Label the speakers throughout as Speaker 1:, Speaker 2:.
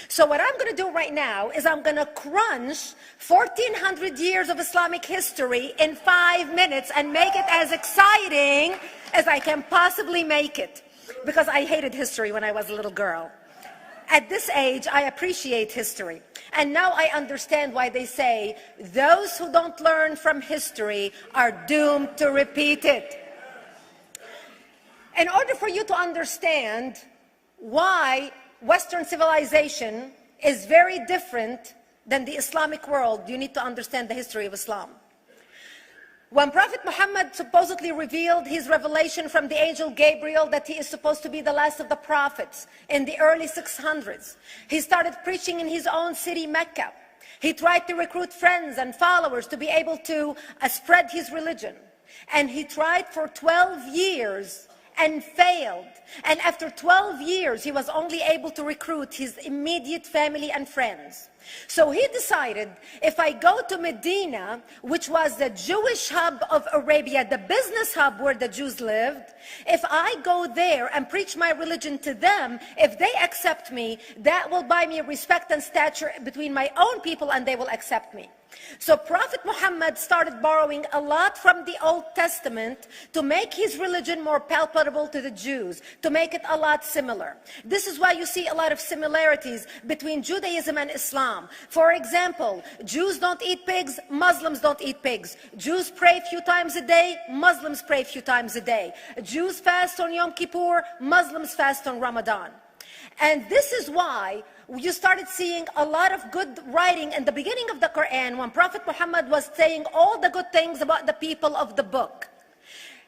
Speaker 1: So what I'm going to do right now is I'm going to crunch 1400 years of Islamic history in 5 minutes and make it as exciting as I can possibly make it. Because I hated history when I was a little girl. At this age, I appreciate history. And now I understand why they say those who don't learn from history are doomed to repeat it. In order for you to understand why Western civilization is very different than the Islamic world, you need to understand the history of Islam. When Prophet Muhammad supposedly revealed his revelation from the angel Gabriel that he is supposed to be the last of the prophets in the early 600s, he started preaching in his own city, Mecca. He tried to recruit friends and followers to be able to spread his religion. And he tried for 12 years and failed. And after 12 years, he was only able to recruit his immediate family and friends. So he decided, if I go to Medina, which was the Jewish hub of Arabia, the business hub where the Jews lived, if I go there and preach my religion to them, if they accept me, that will buy me respect and stature between my own people, and they will accept me. So Prophet Muhammad started borrowing a lot from the Old Testament to make his religion more palpable to the Jews, to make it a lot similar. This is why you see a lot of similarities between Judaism and Islam. For example, Jews don't eat pigs, Muslims don't eat pigs. Jews pray a few times a day, Muslims pray a few times a day. Jews fast on Yom Kippur, Muslims fast on Ramadan. And this is why you started seeing a lot of good writing in the beginning of the Quran when Prophet Muhammad was saying all the good things about the people of the book.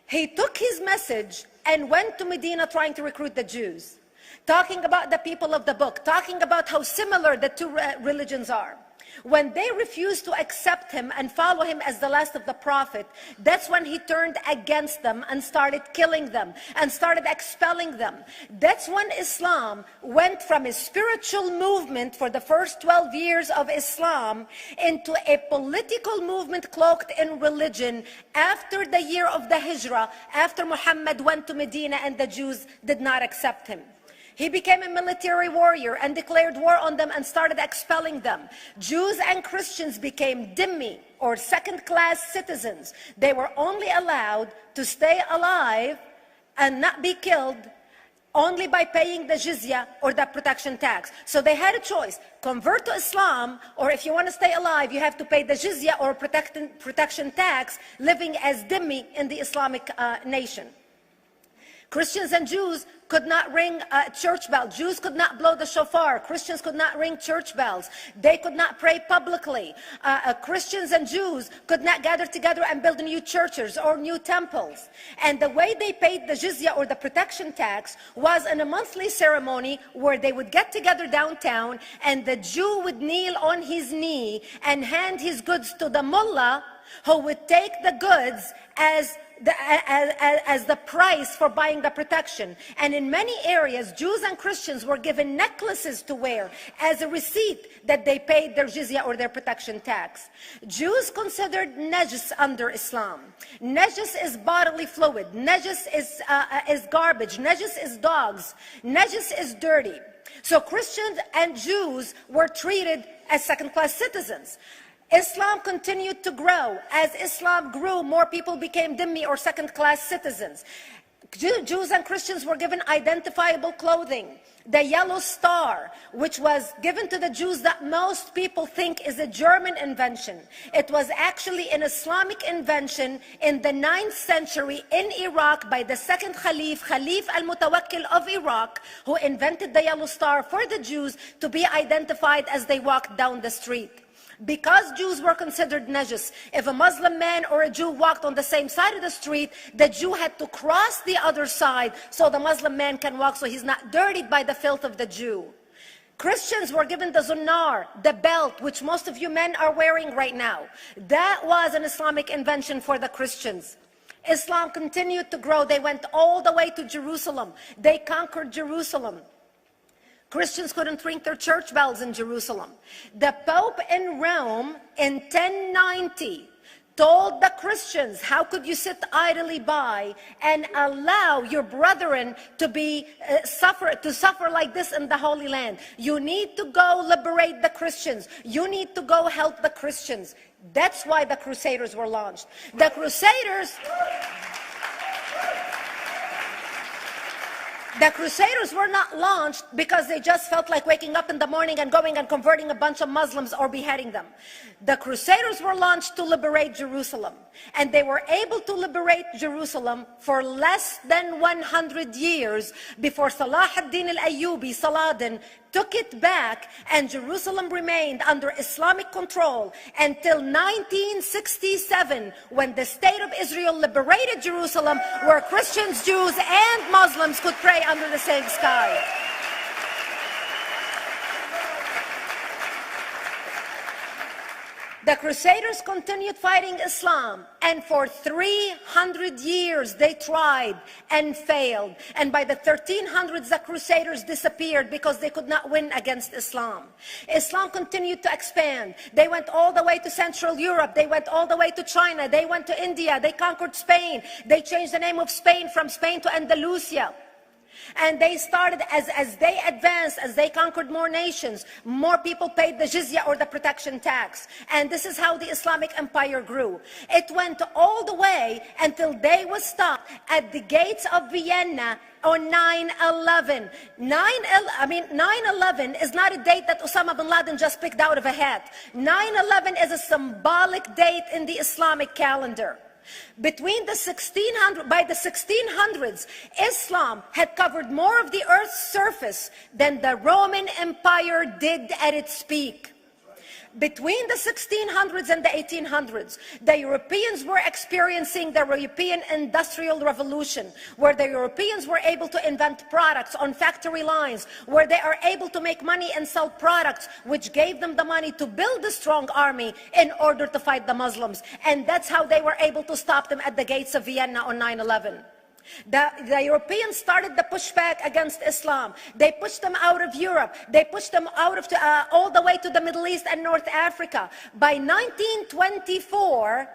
Speaker 1: He took his message and went to Medina trying to recruit the Jews, talking about the people of the book, talking about how similar the two religions are. When they refused to accept him and follow him as the last of the prophet, that's when he turned against them and started killing them and started expelling them. That's when Islam went from a spiritual movement for the first 12 years of Islam into a political movement cloaked in religion after the year of the Hijrah, after Muhammad went to Medina and the Jews did not accept him. He became a military warrior and declared war on them and started expelling them. Jews and Christians became dhimmi, or second-class citizens. They were only allowed to stay alive and not be killed only by paying the jizya or the protection tax. So they had a choice: convert to Islam, or if you want to stay alive, you have to pay the jizya or protection tax, living as dhimmi in the Islamic nation. Christians and Jews could not ring church bells. Jews could not blow the shofar. Christians could not ring church bells. They could not pray publicly. Christians and Jews could not gather together and build new churches or new temples. And the way they paid the jizya or the protection tax was in a monthly ceremony where they would get together downtown and the Jew would kneel on his knee and hand his goods to the mullah, who would take the goods as the price for buying the protection. And in many areas, Jews and Christians were given necklaces to wear as a receipt that they paid their jizya or their protection tax. Jews considered najis under Islam. Najis is bodily fluid. Najis is garbage. Najis is dogs. Najis is dirty. So Christians and Jews were treated as second-class citizens. Islam continued to grow. As Islam grew, more people became dhimmi or second-class citizens. Jews and Christians were given identifiable clothing. The yellow star, which was given to the Jews that most people think is a German invention. It was actually an Islamic invention in the 9th century in Iraq by the second Khalif al-Mutawakkil of Iraq, who invented the yellow star for the Jews to be identified as they walked down the street. Because Jews were considered najis, if a Muslim man or a Jew walked on the same side of the street, the Jew had to cross the other side so the Muslim man can walk, so he's not dirtied by the filth of the Jew. Christians were given the zunnar, the belt, which most of you men are wearing right now. That was an Islamic invention for the Christians. Islam continued to grow. They went all the way to Jerusalem. They conquered Jerusalem. Christians couldn't ring their church bells in Jerusalem. The Pope in Rome in 1090 told the Christians, how could you sit idly by and allow your brethren to suffer like this in the Holy Land? You need to go liberate the Christians. You need to go help the Christians. That's why the Crusaders were launched. The Crusaders were not launched because they just felt like waking up in the morning and going and converting a bunch of Muslims or beheading them. The Crusaders were launched to liberate Jerusalem. And they were able to liberate Jerusalem for less than 100 years before Salah ad-Din al-Ayyubi, Saladin, took it back, and Jerusalem remained under Islamic control until 1967, when the State of Israel liberated Jerusalem, where Christians, Jews, and Muslims could pray under the same sky. The Crusaders continued fighting Islam, and for 300 years they tried and failed. And by the 1300s, the Crusaders disappeared because they could not win against Islam. Islam continued to expand. They went all the way to Central Europe. They went all the way to China. They went to India. They conquered Spain. They changed the name of Spain from Spain to Andalusia. And they started, as they advanced, as they conquered more nations, more people paid the jizya, or the protection tax. And this is how the Islamic Empire grew. It went all the way until they was stopped at the gates of Vienna on 9/11. 9/11 is not a date that Osama bin Laden just picked out of a hat. 9/11 is a symbolic date in the Islamic calendar. By the 1600s, Islam had covered more of the earth's surface than the Roman Empire did at its peak. Between the 1600s and the 1800s, the Europeans were experiencing the European Industrial Revolution, where the Europeans were able to invent products on factory lines, where they are able to make money and sell products, which gave them the money to build a strong army in order to fight the Muslims. And that's how they were able to stop them at the gates of Vienna on 9/11. The Europeans started the pushback against Islam. They pushed them out of Europe. They pushed them out of all the way to the Middle East and North Africa. By 1924,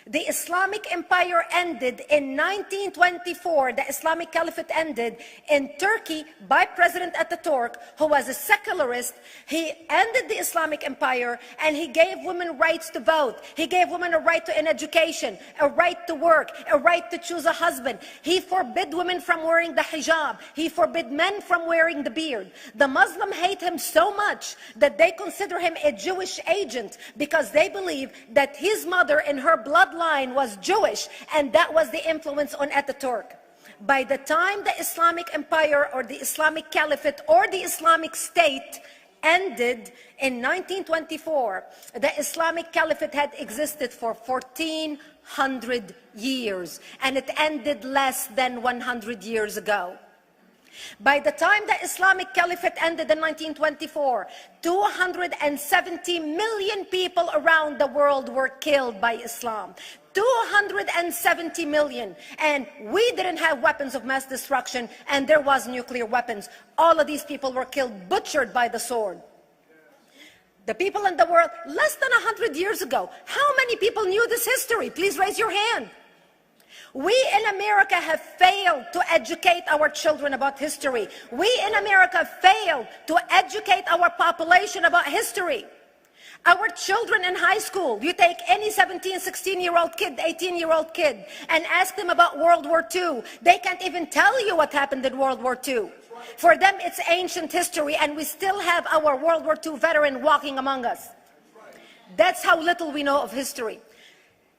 Speaker 1: the Islamic Empire ended. In 1924, the Islamic Caliphate ended in Turkey by President Ataturk, who was a secularist. He ended the Islamic Empire, and he gave women rights to vote. He gave women a right to an education, a right to work, a right to choose a husband. He forbid women from wearing the hijab. He forbid men from wearing the beard. The Muslims hate him so much that they consider him a Jewish agent, because they believe that his mother and her bloodline was Jewish, and that was the influence on Ataturk. By the time the Islamic Empire, or the Islamic Caliphate, or the Islamic State ended in 1924, the Islamic Caliphate had existed for 1400 years, and it ended less than 100 years ago. By the time the Islamic Caliphate ended in 1924, 270 million people around the world were killed by Islam. 270 million. And we didn't have weapons of mass destruction, and there was nuclear weapons. All of these people were killed, butchered by the sword. The people in the world, less than 100 years ago, how many people knew this history? Please raise your hand. We in America have failed to educate our children about history. We in America failed to educate our population about history. Our children in high school, you take any 17, 16-year-old kid, 18-year-old kid, and ask them about World War II. They can't even tell you what happened in World War II. For them, it's ancient history, and we still have our World War II veteran walking among us. That's how little we know of history.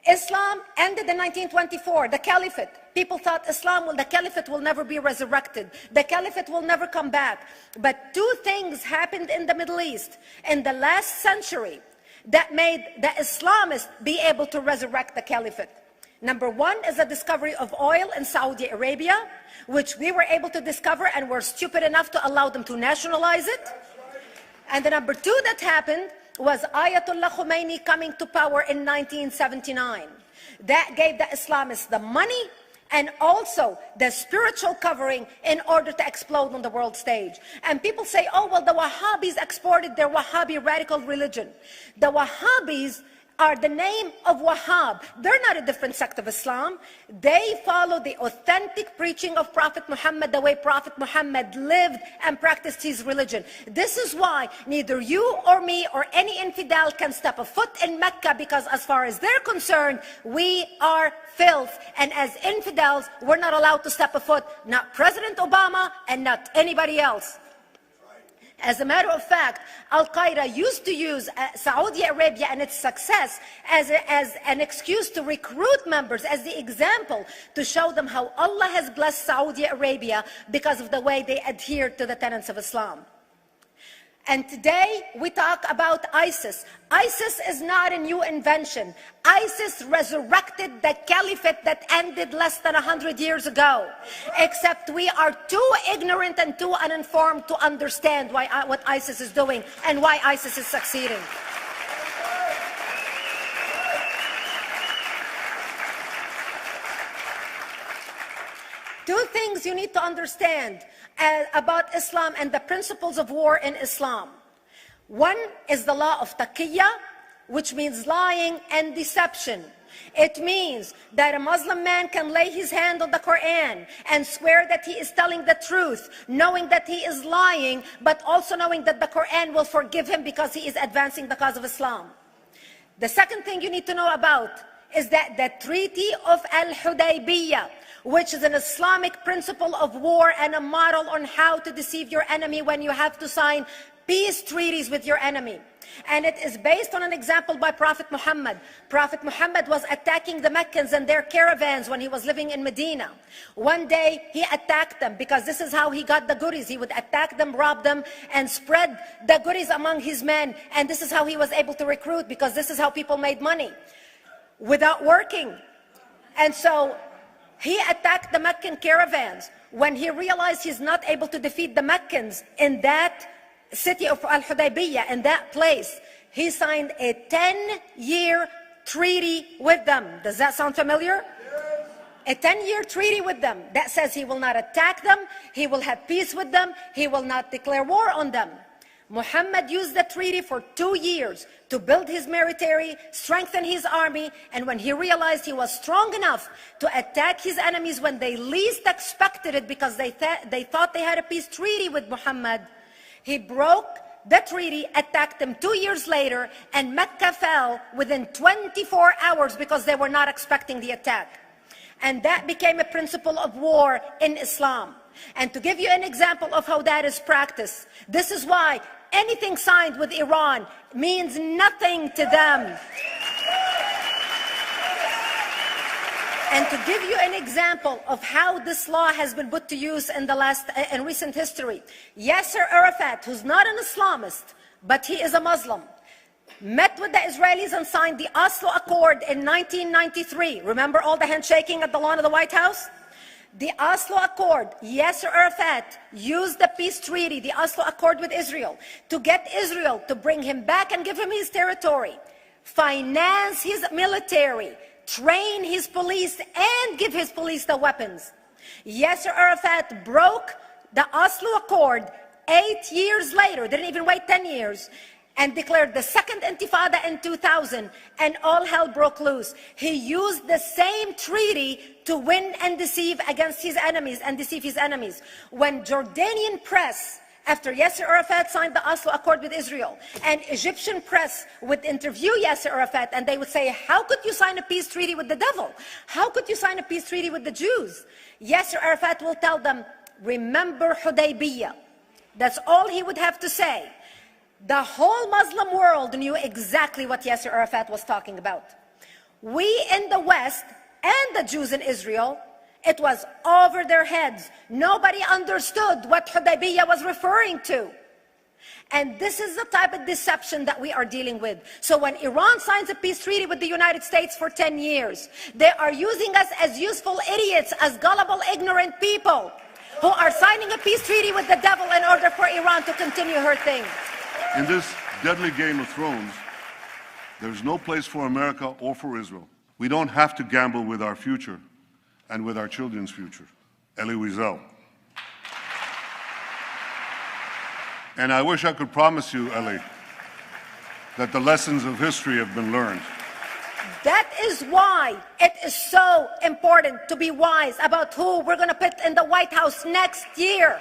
Speaker 1: Islam ended in 1924, the Caliphate. People thought the Caliphate will never be resurrected. The Caliphate will never come back. But two things happened in the Middle East in the last century that made the Islamists be able to resurrect the Caliphate. Number one is the discovery of oil in Saudi Arabia, which we were able to discover and were stupid enough to allow them to nationalize it. And the number two that happened was Ayatollah Khomeini coming to power in 1979. That gave the Islamists the money and also the spiritual covering in order to explode on the world stage. And people say, oh, well, the Wahhabis exported their Wahhabi radical religion. The Wahhabis are the name of Wahhab. They're not a different sect of Islam. They follow the authentic preaching of Prophet Muhammad, the way Prophet Muhammad lived and practiced his religion. This is why neither you or me or any infidel can step a foot in Mecca, because as far as they're concerned, we are filth. And as infidels, we're not allowed to step a foot, not President Obama and not anybody else. As a matter of fact, Al-Qaeda used to use Saudi Arabia and its success as an excuse to recruit members, as the example to show them how Allah has blessed Saudi Arabia because of the way they adhere to the tenets of Islam. And today we talk about ISIS. ISIS is not a new invention. ISIS resurrected the caliphate that ended less than 100 years ago. Except we are too ignorant and too uninformed to understand what ISIS is doing and why ISIS is succeeding. Two things you need to understand about Islam and the principles of war in Islam. One is the law of taqiyya, which means lying and deception. It means that a Muslim man can lay his hand on the Quran and swear that he is telling the truth, knowing that he is lying, but also knowing that the Quran will forgive him because he is advancing the cause of Islam. The second thing you need to know about is that the Treaty of Al-Hudaybiyah, which is an Islamic principle of war and a model on how to deceive your enemy when you have to sign peace treaties with your enemy. And it is based on an example by Prophet Muhammad. Prophet Muhammad was attacking the Meccans and their caravans when he was living in Medina. One day he attacked them because this is how he got the goodies. He would attack them, rob them, and spread the goodies among his men. And this is how he was able to recruit, because this is how people made money without working. And so he attacked the Meccan caravans. When he realized he's not able to defeat the Meccans in that city of Al-Hudaybiyah, in that place, he signed a 10-year treaty with them. Does that sound familiar? A 10-year treaty with them that says he will not attack them, he will have peace with them, he will not declare war on them. Muhammad used the treaty for 2 years to build his military, strengthen his army, and when he realized he was strong enough to attack his enemies when they least expected it, because they thought they had a peace treaty with Muhammad, he broke the treaty, attacked them 2 years later, and Mecca fell within 24 hours because they were not expecting the attack. And that became a principle of war in Islam. And to give you an example of how that is practiced, this is why anything signed with Iran means nothing to them. And to give you an example of how this law has been put to use in recent history, Yasser Arafat, who's not an Islamist, but he is a Muslim, met with the Israelis and signed the Oslo Accord in 1993. Remember all the handshaking at the lawn of the White House? The Oslo Accord, Yasser Arafat used the peace treaty, the Oslo Accord with Israel, to get Israel to bring him back and give him his territory, finance his military, train his police, and give his police the weapons. Yasser Arafat broke the Oslo Accord 8 years later, didn't even wait 10 years, and declared the second intifada in 2000, and all hell broke loose. He used the same treaty to win and deceive against his enemies and deceive his enemies. When Jordanian press, after Yasser Arafat signed the Oslo Accord with Israel, and Egyptian press would interview Yasser Arafat, and they would say, how could you sign a peace treaty with the devil? How could you sign a peace treaty with the Jews? Yasser Arafat will tell them, remember Hudaybiyah. That's all he would have to say. The whole Muslim world knew exactly what Yasser Arafat was talking about. We in the West and the Jews in Israel, it was over their heads. Nobody understood what Hudaybiyah was referring to. And this is the type of deception that we are dealing with. So when Iran signs a peace treaty with the United States for 10 years, they are using us as useful idiots, as gullible, ignorant people who are signing a peace treaty with the devil in order for Iran to continue her thing.
Speaker 2: In this deadly game of thrones, there's no place for America or for Israel. We don't have to gamble with our future and with our children's future. Elie Wiesel. And I wish I could promise you, Elie, that the lessons of history have been learned.
Speaker 1: That is why it is so important to be wise about who we're going to put in the White House next year.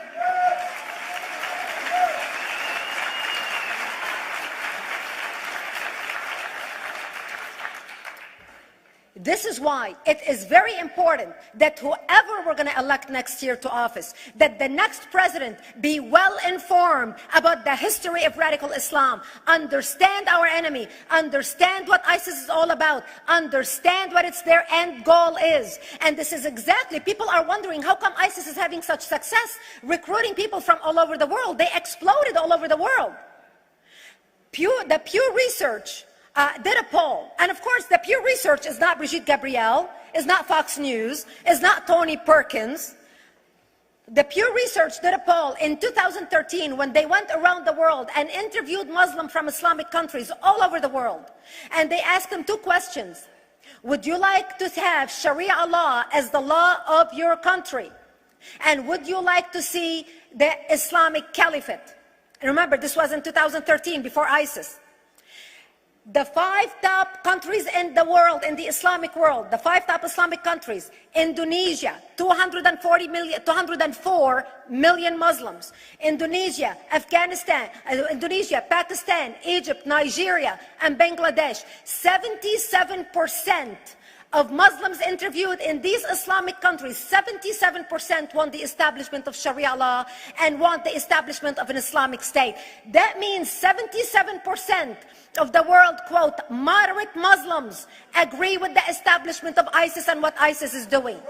Speaker 1: This is why it is very important that whoever we're going to elect next year to office, that the next president be well informed about the history of radical Islam, understand our enemy, understand what ISIS is all about, understand what their end goal is. And this is exactly, people are wondering how come ISIS is having such success recruiting people from all over the world. They exploded all over the world. The Pew Research did a poll, and of course the Pew Research is not Brigitte Gabriel, is not Fox News, is not Tony Perkins. The Pew Research did a poll in 2013 when they went around the world and interviewed Muslims from Islamic countries all over the world. And they asked them two questions. Would you like to have Sharia law as the law of your country? And would you like to see the Islamic Caliphate? And remember, this was in 2013, before ISIS. The 5 top countries in the world, in the Islamic world, the 5 top Islamic countries: Indonesia, 204 million Muslims. Indonesia, Afghanistan, Pakistan, Egypt, Nigeria, and Bangladesh. 77% of Muslims interviewed in these Islamic countries, 77% want the establishment of Sharia law and want the establishment of an Islamic state. That means 77% of the world, quote, moderate Muslims agree with the establishment of ISIS and what ISIS is doing.